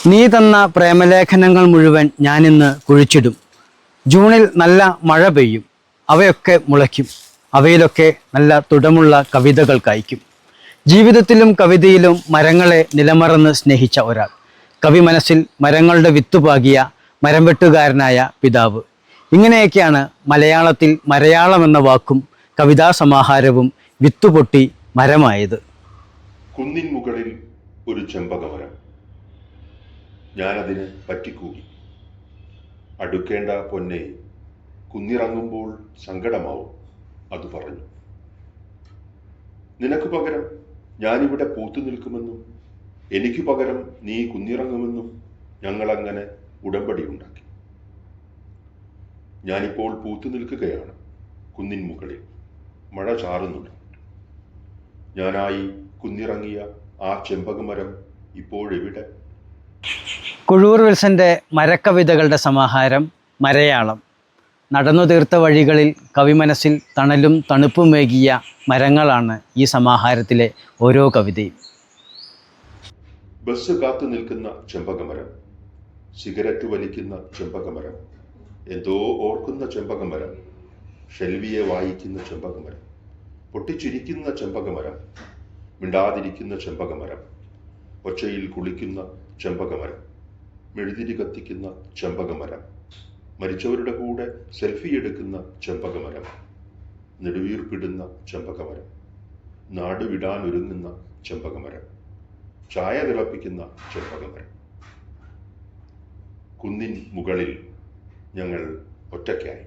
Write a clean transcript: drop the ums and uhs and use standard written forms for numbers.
നീ തന്ന പ്രേമലേഖനങ്ങൾ മുഴുവൻ ഞാനിന്ന് കുഴിച്ചിടും. ജൂണിൽ നല്ല മഴ പെയ്യും, അവയൊക്കെ മുളയ്ക്കും, അവയിലൊക്കെ നല്ല തുടമുള്ള കവിതകൾ കായ്ക്കും. ജീവിതത്തിലും കവിതയിലും മരങ്ങളെ നിലമറന്ന് സ്നേഹിച്ച ഒരാൾ, കവി മനസ്സിൽ മരങ്ങളുടെ വിത്തുപാകിയ മരംവെട്ടുകാരനായ പിതാവ്. ഇങ്ങനെയൊക്കെയാണ് മലയാളത്തിൽ മലയാളം എന്ന വാക്കും കവിതാ സമാഹാരവും വിത്തുപൊട്ടി മരമായത്. കുന്നിൻ മുകളിൽ ഒരു ചെമ്പകമരം, ഞാനതിന് പറ്റിക്കൂടി. അടുക്കേണ്ട പൊന്നെ, കുന്നിറങ്ങുമ്പോൾ സങ്കടമാവും, അത് പറഞ്ഞു. നിനക്ക് പകരം ഞാനിവിടെ പൂത്തു നിൽക്കുമെന്നും എനിക്ക് പകരം നീ കുന്നിറങ്ങുമെന്നും ഞങ്ങളങ്ങനെ ഉടമ്പടി ഉണ്ടാക്കി. ഞാനിപ്പോൾ പൂത്തു നിൽക്കുകയാണ് കുന്നിൻ മുകളിൽ, മഴ ചാറുന്നുണ്ട്. ഞാനായി കുന്നിറങ്ങിയ ആ ചെമ്പകമരം ഇപ്പോഴെവിടെ? കുഴൂർ വിൽസന്റെ മരക്കവിതകളുടെ സമാഹാരം മരയാളം. നടന്നു തീർത്ത വഴികളിൽ കവിമനസ്സിൽ തണലും തണുപ്പുമേകിയ മരങ്ങളാണ് ഈ സമാഹാരത്തിലെ ഓരോ കവിതയും. ബസ് കാത്തു നിൽക്കുന്ന ചെമ്പകമരം, സിഗരറ്റ് വലിക്കുന്ന ചെമ്പകമരം, എന്തോ ഓർക്കുന്ന ചെമ്പകമരം, ഷെൽവിയെ വായിക്കുന്ന ചെമ്പകമരം, പൊട്ടിച്ചിരിക്കുന്ന ചെമ്പകമരം, മിണ്ടാതിരിക്കുന്ന ചെമ്പകമരം, ഒച്ചയിൽ കുളിക്കുന്ന ചെമ്പകമരം, മെഴുതിരി കത്തിക്കുന്ന ചെമ്പകമരം, മരിച്ചവരുടെ കൂടെ സെൽഫി എടുക്കുന്ന ചെമ്പകമരം, നെടുവീർപ്പിടുന്ന ചെമ്പകമരം, നാടുവിടാനൊരുങ്ങുന്ന ചെമ്പകമരം, ചായ തിളപ്പിക്കുന്ന ചെമ്പകമരം. കുന്നിൻ മുകളിൽ ഞങ്ങൾ ഒറ്റയ്ക്കായി.